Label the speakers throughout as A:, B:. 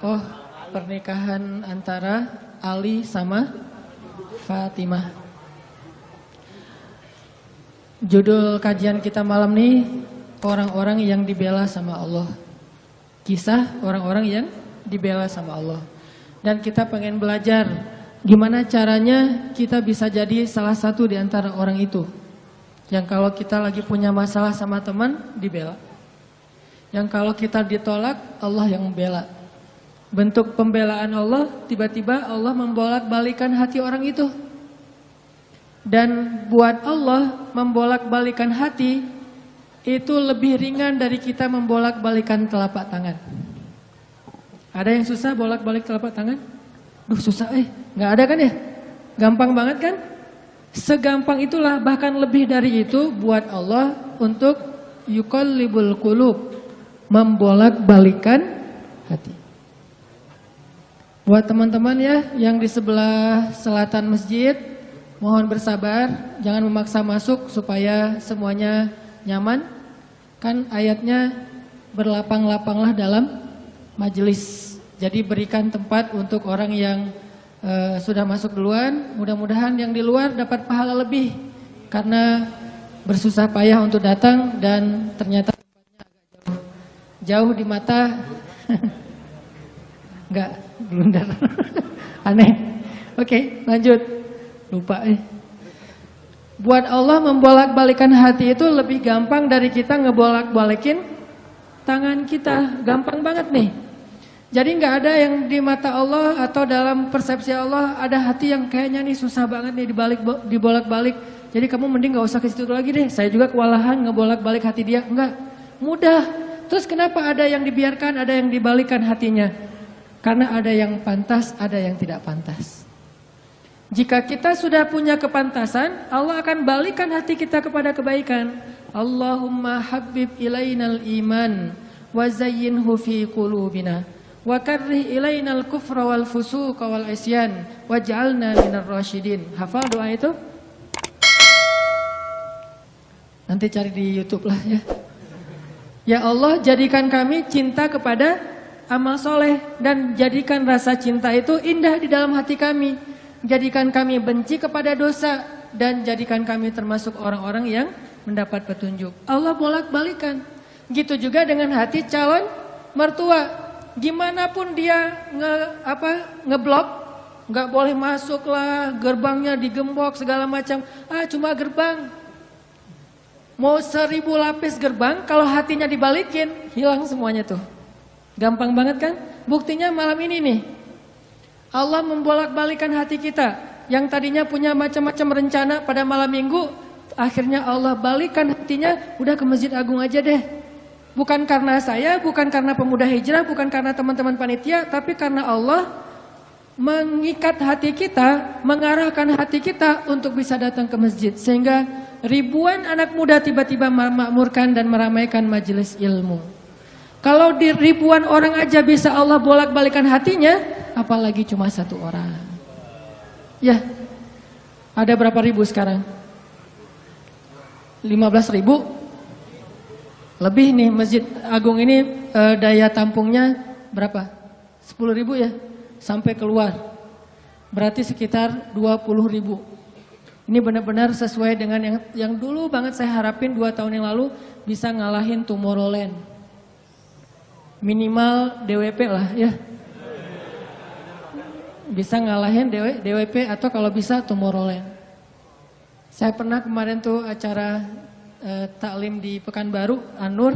A: Oh, pernikahan antara Ali sama Fatimah. Judul kajian kita malam ini, orang-orang yang dibela sama Allah. Kisah orang-orang yang dibela sama Allah. Dan kita pengen belajar gimana caranya kita bisa jadi salah satu di antara orang itu. Yang kalau kita lagi punya masalah sama teman, dibela. Yang kalau kita ditolak, Allah yang membela. Bentuk pembelaan Allah, tiba-tiba Allah membolak-balikan hati orang itu. Dan buat Allah membolak-balikan hati itu lebih ringan dari kita membolak-balikan telapak tangan. Ada yang susah bolak-balik telapak tangan? Duh susah nggak ada kan ya? Gampang banget kan? Segampang itulah, bahkan lebih dari itu buat Allah untuk yuqallibul qulub, membolak-balikan hati. Buat teman-teman ya yang di sebelah selatan masjid, mohon bersabar, jangan memaksa masuk supaya semuanya nyaman. Kan ayatnya berlapang-lapanglah dalam majelis. Jadi berikan tempat untuk orang yang sudah masuk duluan. Mudah-mudahan yang di luar dapat pahala lebih karena bersusah payah untuk datang dan ternyata tempatnya agak jauh di mata. Enggak, blunder. Aneh. Oke, lanjut. Lupa Buat Allah membolak-balikan hati itu lebih gampang dari kita ngebolak-balikin tangan kita. Gampang banget nih. Jadi nggak ada yang di mata Allah atau dalam persepsi Allah ada hati yang kayaknya nih susah banget nih dibolak-balik. Jadi kamu mending nggak usah ke situ lagi deh. Saya juga kewalahan ngebolak-balik hati dia. Enggak, mudah. Terus kenapa ada yang dibiarkan, ada yang dibalikan hatinya? Karena ada yang pantas, ada yang tidak pantas. Jika kita sudah punya kepantasan, Allah akan balikan hati kita kepada kebaikan. Allahumma habbib ilainal iman wa zayyinhu fi qulubina wa karrih ilainal kufra wal fusuqa wal isyan waj'alna minar rasyidin. Hafal doa itu? Nanti cari di YouTube lah ya. Ya Allah, jadikan kami cinta kepada amal soleh dan jadikan rasa cinta itu indah di dalam hati kami. Jadikan kami benci kepada dosa dan jadikan kami termasuk orang-orang yang mendapat petunjuk. Allah bolak-balikan. Gitu juga dengan hati calon mertua. Gimana pun dia ngeblok, nggak boleh masuk lah, gerbangnya digembok segala macam. Cuma gerbang. Mau 1000 lapis gerbang, kalau hatinya dibalikin, hilang semuanya tuh. Gampang banget kan? Buktinya malam ini nih. Allah membolak-balikan hati kita. Yang tadinya punya macam-macam rencana pada malam minggu, akhirnya Allah balikan hatinya, udah ke Masjid Agung aja deh. Bukan karena saya, bukan karena pemuda hijrah, bukan karena teman-teman panitia, tapi karena Allah mengikat hati kita, mengarahkan hati kita untuk bisa datang ke masjid. Sehingga ribuan anak muda tiba-tiba memakmurkan dan meramaikan majelis ilmu. Kalau di ribuan orang aja bisa Allah bolak-balikan hatinya, apalagi cuma satu orang. Ya, ada berapa ribu sekarang? 15.000? Lebih nih Masjid Agung ini daya tampungnya berapa? 10.000 ya? Sampai keluar. Berarti sekitar 20.000. Ini benar-benar sesuai dengan yang dulu banget saya harapin 2 tahun yang lalu bisa ngalahin Tomorrowland. Minimal DWP lah ya. Bisa ngalahin DWP atau kalau bisa Tomorrowland. Saya pernah kemarin tuh acara taklim di Pekanbaru, An-Nur.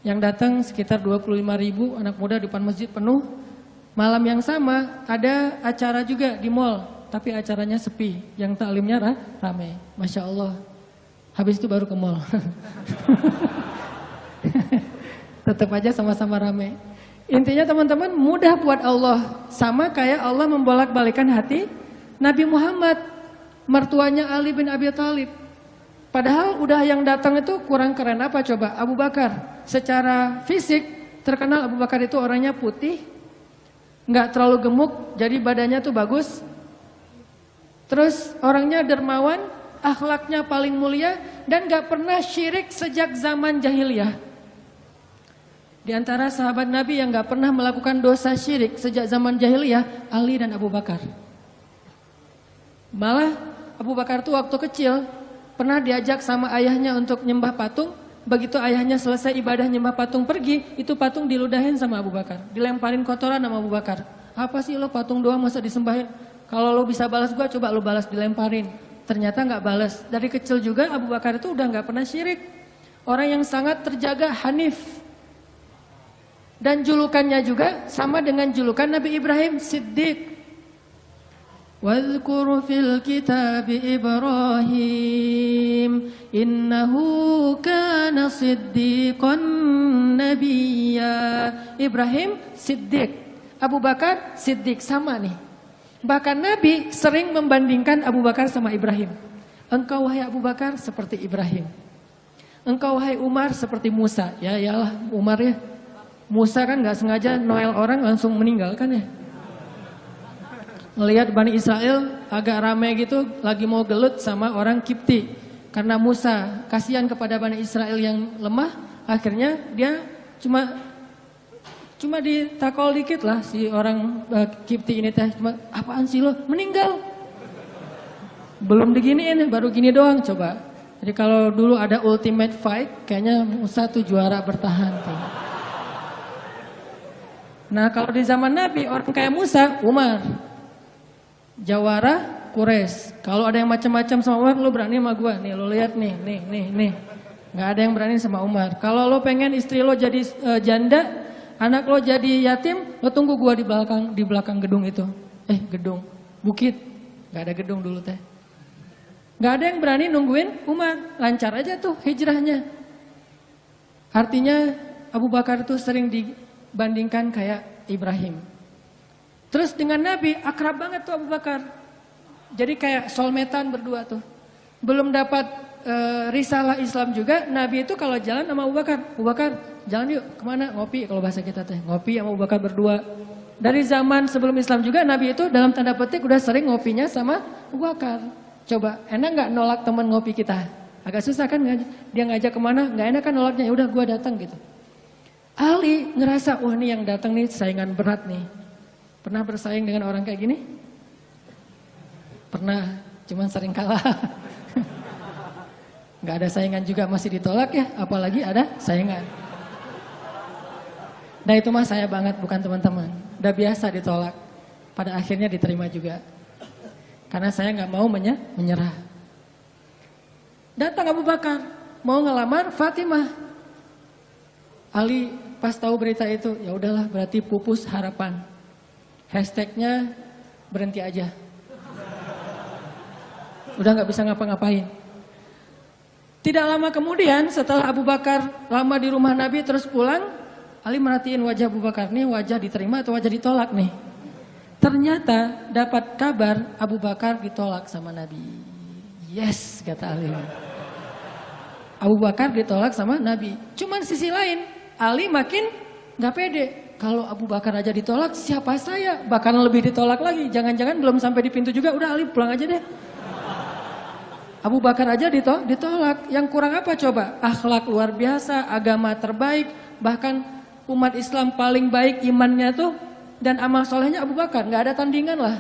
A: Yang datang sekitar 25.000 anak muda di depan masjid penuh. Malam yang sama ada acara juga di mall, tapi acaranya sepi. Yang taklimnya ramai. Masya Allah. Habis itu baru ke mall. Tetap aja sama-sama ramai. Intinya teman-teman mudah buat Allah. Sama kayak Allah membolak-balikan hati Nabi Muhammad, mertuanya Ali bin Abi Thalib. Padahal udah yang datang itu kurang keren apa coba? Abu Bakar. Secara fisik terkenal Abu Bakar itu orangnya putih, nggak terlalu gemuk, jadi badannya tuh bagus. Terus orangnya dermawan, akhlaknya paling mulia dan nggak pernah syirik sejak zaman jahiliyah. Di antara sahabat Nabi yang gak pernah melakukan dosa syirik sejak zaman jahiliyah, Ali dan Abu Bakar. Malah Abu Bakar tuh waktu kecil pernah diajak sama ayahnya untuk nyembah patung. Begitu ayahnya selesai ibadah nyembah patung pergi, itu patung diludahin sama Abu Bakar. Dilemparin kotoran sama Abu Bakar. Apa sih lo patung doang masa disembahin? Kalau lo bisa balas gua, coba lo balas, dilemparin. Ternyata gak balas. Dari kecil juga Abu Bakar itu udah gak pernah syirik. Orang yang sangat terjaga hanif. Dan julukannya juga sama dengan julukan Nabi Ibrahim, Siddiq. Wadhkur fil kitab Ibrahim innahu kana siddiqan nabiyya. Ibrahim Siddiq, Abu Bakar Siddiq, sama nih. Bahkan Nabi sering membandingkan Abu Bakar sama Ibrahim. Engkau wahai Abu Bakar seperti Ibrahim. Engkau wahai Umar seperti Musa. Ya iyalah Umar ya. Musa kan gak sengaja noel orang langsung meninggal kan ya. Ngelihat Bani Israel agak ramai gitu, lagi mau gelut sama orang Kipti. Karena Musa kasihan kepada Bani Israel yang lemah, akhirnya dia cuma ditakol dikit lah si orang Kipti ini teh. Cuma apaan sih lo? Meninggal. Belum diginiin, baru gini doang coba. Jadi kalau dulu ada ultimate fight, kayaknya Musa tuh juara bertahan tuh. Nah kalau di zaman Nabi orang kayak Musa, Umar. Jawara Quraisy. Kalau ada yang macam-macam sama Umar, lo berani sama gue. Nih lo lihat nih. Nggak ada yang berani sama Umar. Kalau lo pengen istri lo jadi janda, anak lo jadi yatim, lo tunggu gue di belakang gedung itu. Gedung, bukit. Nggak ada gedung dulu teh. Nggak ada yang berani nungguin Umar. Lancar aja tuh hijrahnya. Artinya Abu Bakar tuh sering dibandingkan kayak Ibrahim. Terus dengan Nabi akrab banget tuh Abu Bakar. Jadi kayak soulmate-an berdua tuh. Belum dapat risalah Islam juga, Nabi itu kalau jalan sama Abu Bakar jalan yuk kemana? Ngopi, kalau bahasa kita teh. Ngopi sama Abu Bakar berdua. Dari zaman sebelum Islam juga Nabi itu dalam tanda petik udah sering ngopinya sama Abu Bakar. Coba enak gak nolak teman ngopi kita? Agak susah kan dia ngajak kemana? Gak enak kan nolaknya, ya udah gue datang gitu. Ali ngerasa wah nih yang datang nih saingan berat nih. Pernah bersaing dengan orang kayak gini? Pernah, cuman sering kalah. Gak ada saingan juga masih ditolak ya, apalagi ada saingan. Nah itu mah saya banget, bukan teman-teman. Udah biasa ditolak, pada akhirnya diterima juga. Karena saya gak mau menyerah. Datang Abu Bakar, mau ngelamar Fatimah. Ali pas tahu berita itu, ya udahlah berarti pupus harapan. Hashtagnya berhenti aja. Udah gak bisa ngapa-ngapain. Tidak lama kemudian setelah Abu Bakar lama di rumah Nabi terus pulang, Ali merhatiin wajah Abu Bakar nih, wajah diterima atau wajah ditolak nih. Ternyata dapat kabar Abu Bakar ditolak sama Nabi. Yes, kata Ali. Abu Bakar ditolak sama Nabi. Cuman sisi lain, Ali makin gak pede. Kalau Abu Bakar aja ditolak, siapa saya? Bahkan lebih ditolak lagi. Jangan-jangan belum sampai di pintu juga, udah Ali pulang aja deh. Abu Bakar aja ditolak. Yang kurang apa coba? Akhlak luar biasa, agama terbaik. Bahkan umat Islam paling baik imannya tuh. Dan amal solehnya Abu Bakar. Gak ada tandingan lah.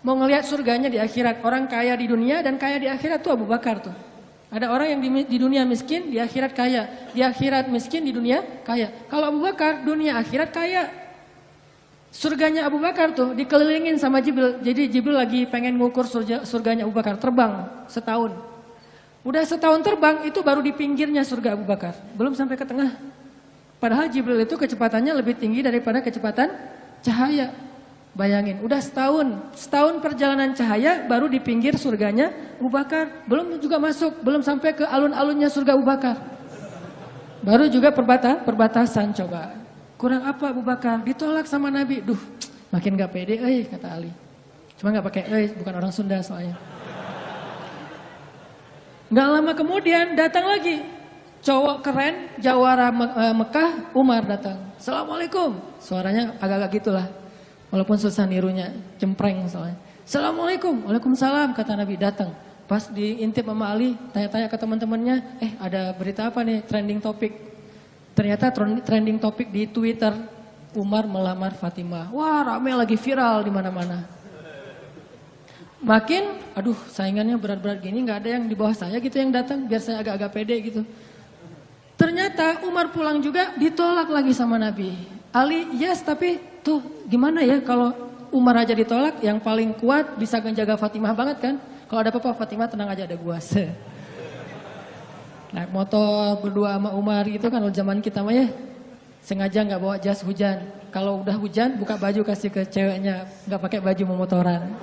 A: Mau ngelihat surganya di akhirat. Orang kaya di dunia dan kaya di akhirat tuh Abu Bakar tuh. Ada orang yang di dunia miskin, di akhirat kaya. Di akhirat miskin, di dunia kaya. Kalau Abu Bakar, dunia akhirat kaya. Surganya Abu Bakar tuh dikelilingin sama Jibril. Jadi Jibril lagi pengen ngukur surganya Abu Bakar. Terbang setahun. Udah setahun terbang, itu baru di pinggirnya surga Abu Bakar. Belum sampai ke tengah. Padahal Jibril itu kecepatannya lebih tinggi daripada kecepatan cahaya. Bayangin, udah setahun perjalanan cahaya baru di pinggir surganya Abu Bakar. Belum juga masuk, belum sampai ke alun-alunnya surga Abu Bakar. Baru juga perbatasan coba. Kurang apa Abu Bakar? Ditolak sama Nabi. Duh, makin gak pede, kata Ali. Cuma gak pakai, bukan orang Sunda soalnya. Gak lama kemudian datang lagi. Cowok keren, jawara Mekah, Umar datang. Assalamualaikum. Suaranya agak-agak gitulah. Walaupun susah nirunya, cempreng soalnya. Assalamualaikum, waalaikumsalam, kata Nabi datang. Pas diintip sama Ali, tanya-tanya ke teman-temannya, ada berita apa nih, trending topik. Ternyata trending topik di Twitter, Umar melamar Fatimah. Wah, rame lagi viral di mana-mana. Makin, aduh saingannya berat-berat gini, nggak ada yang di bawah saya gitu yang datang, biar saya agak-agak pede gitu. Ternyata Umar pulang juga ditolak lagi sama Nabi. Ali, yes, tapi tuh gimana ya kalau Umar aja ditolak, yang paling kuat bisa menjaga Fatimah banget kan? Kalau ada apa-apa Fatimah tenang aja, ada gua. Naik motor berdua sama Umar gitu kan, kalau zaman kita mah ya. Sengaja nggak bawa jas hujan. Kalau udah hujan buka baju kasih ke ceweknya, nggak pakai baju memotoran.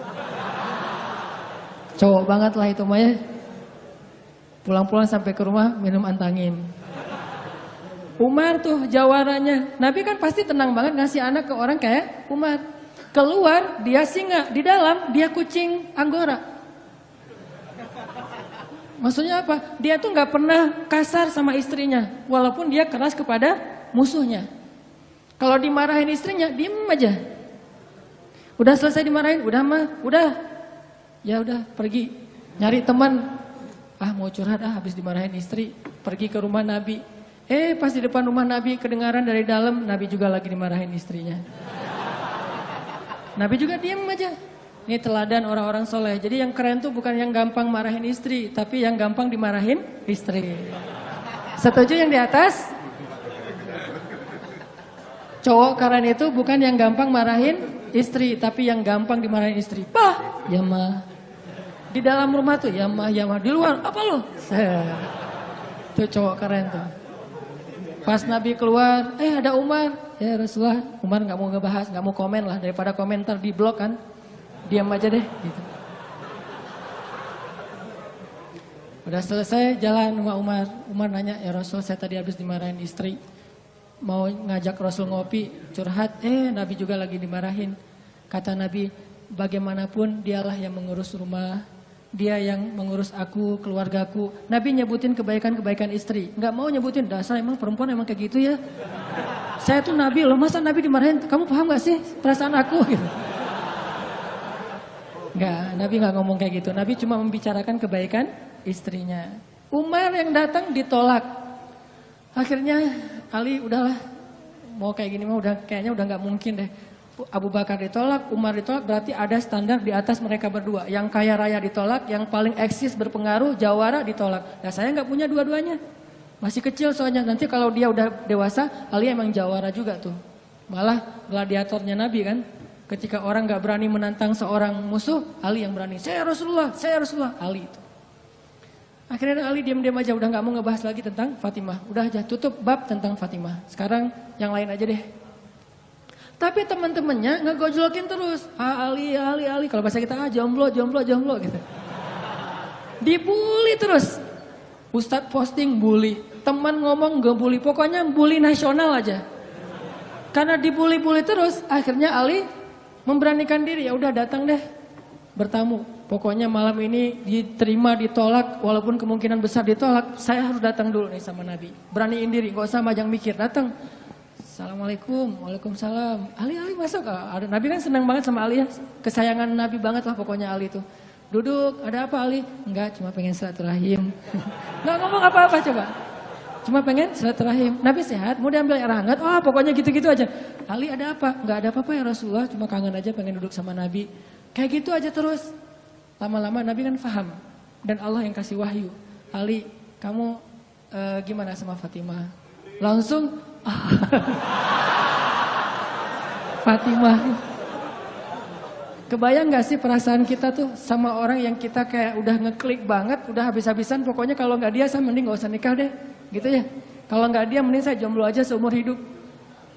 A: Cowok banget lah itu mah ya. Pulang-pulang sampai ke rumah minum antangin. Umar tuh jawarannya. Nabi kan pasti tenang banget ngasih anak ke orang kayak Umar. Keluar dia singa, di dalam dia kucing Anggora. Maksudnya apa? Dia tuh nggak pernah kasar sama istrinya, walaupun dia keras kepada musuhnya. Kalau dimarahin istrinya, diem aja. Udah selesai dimarahin, udah mah, udah. Ya udah pergi nyari teman. Ah mau curhat habis dimarahin istri, pergi ke rumah Nabi. Pas di depan rumah Nabi kedengaran dari dalam Nabi juga lagi dimarahin istrinya. Nabi juga diem aja. Ini teladan orang-orang soleh. Jadi yang keren tuh bukan yang gampang marahin istri, tapi yang gampang dimarahin istri. Setuju yang di atas? Cowok keren itu bukan yang gampang marahin istri, tapi yang gampang dimarahin istri. Bah, ya mah. Di dalam rumah tuh, ya mah. Di luar, apa lo? Tuh cowok keren tuh. Pas Nabi keluar, ada Umar. Ya Rasulullah, Umar gak mau ngebahas, gak mau komen lah. Daripada komentar di blog kan. Diam aja deh. Gitu. Udah selesai jalan sama Umar. Umar nanya, ya Rasul saya tadi habis dimarahin istri. Mau ngajak Rasul ngopi, curhat. Nabi juga lagi dimarahin. Kata Nabi, bagaimanapun dialah yang mengurus rumah. Dia yang mengurus aku, keluargaku. Nabi nyebutin kebaikan-kebaikan istri. Nggak mau nyebutin, dasar emang perempuan emang kayak gitu ya. Saya tuh Nabi loh, masa Nabi dimarahin? Kamu paham gak sih perasaan aku? Gitu. Nggak, Nabi nggak ngomong kayak gitu. Nabi cuma membicarakan kebaikan istrinya. Umar yang datang ditolak. Akhirnya Ali udahlah, mau kayak gini mah kayaknya udah nggak mungkin deh. Abu Bakar ditolak, Umar ditolak, berarti ada standar di atas mereka berdua. Yang kaya raya ditolak, yang paling eksis berpengaruh, jawara ditolak. Nah saya nggak punya dua-duanya, masih kecil soalnya. Nanti kalau dia udah dewasa, Ali emang jawara juga tuh. Malah gladiatornya Nabi kan, ketika orang nggak berani menantang seorang musuh, Ali yang berani. Saya Rasulullah, Ali itu. Akhirnya Ali diam-diam aja, udah nggak mau ngebahas lagi tentang Fatimah. Udah aja tutup bab tentang Fatimah. Sekarang yang lain aja deh. Tapi teman-temannya ngegojlokin terus. Ali. Kalau bahasa kita jomblo gitu. Dibully terus. Ustadz posting bully. Teman ngomong ngebully. Pokoknya bully nasional aja. Karena dibully-bully terus, akhirnya Ali memberanikan diri. Ya udah datang deh bertamu. Pokoknya malam ini diterima, ditolak. Walaupun kemungkinan besar ditolak, saya harus datang dulu nih sama Nabi. Beraniin diri, gak usah majang mikir. Datang. Assalamualaikum, waalaikumsalam. Ali masuk. Nabi kan senang banget sama Ali ya. Kesayangan Nabi banget lah pokoknya Ali tuh. Duduk, ada apa Ali? Enggak, cuma pengen silaturahim. Nggak ngomong apa-apa coba. Cuma pengen silaturahim. Nabi sehat, mau diambil air hangat. Pokoknya gitu-gitu aja. Ali ada apa? Enggak ada apa-apa ya Rasulullah. Cuma kangen aja pengen duduk sama Nabi. Kayak gitu aja terus. Lama-lama Nabi kan paham. Dan Allah yang kasih wahyu. Ali, kamu gimana sama Fatimah? Langsung Fatimah. Kebayang gak sih perasaan kita tuh sama orang yang kita kayak udah ngeklik banget, udah habis-habisan, pokoknya kalau gak dia saya mending gak usah nikah deh, gitu ya. Kalau gak dia mending saya jomblo aja seumur hidup.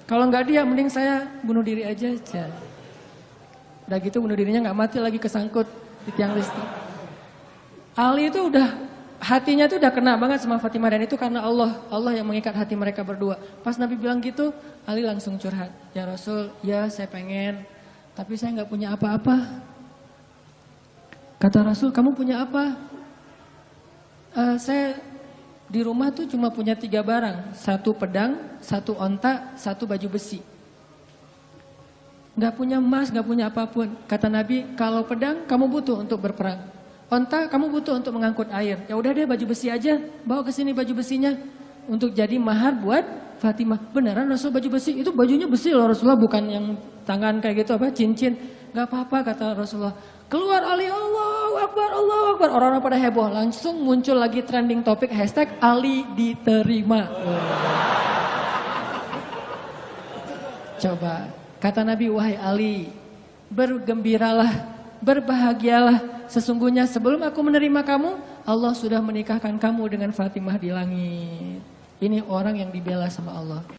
A: Kalau gak dia mending saya bunuh diri aja. Udah gitu bunuh dirinya gak mati lagi kesangkut di tiang listrik. Ali itu udah hatinya tuh udah kena banget sama Fatimah, dan itu karena Allah yang mengikat hati mereka berdua. Pas Nabi bilang gitu, Ali langsung curhat. Ya Rasul, ya saya pengen, tapi saya nggak punya apa-apa. Kata Rasul, kamu punya apa? Saya di rumah tuh cuma punya 3 barang. 1 pedang, 1 onta, 1 baju besi. Nggak punya emas, nggak punya apapun. Kata Nabi, kalau pedang kamu butuh untuk berperang. Onta kamu butuh untuk mengangkut air. Ya udah deh baju besi aja, bawa ke sini baju besinya untuk jadi mahar buat Fatimah, beneran Rasul baju besi? Itu bajunya besi loh Rasulullah, bukan yang tangan kayak gitu apa cincin. Gak apa-apa kata Rasulullah. Keluar Ali, Allahu Akbar, Allahu Akbar. Orang-orang pada heboh, langsung muncul lagi trending topik hashtag Ali diterima. Coba, kata Nabi, wahai Ali, bergembiralah, berbahagialah. Sesungguhnya sebelum aku menerima kamu, Allah sudah menikahkan kamu dengan Fatimah di langit. Ini orang yang dibela sama Allah.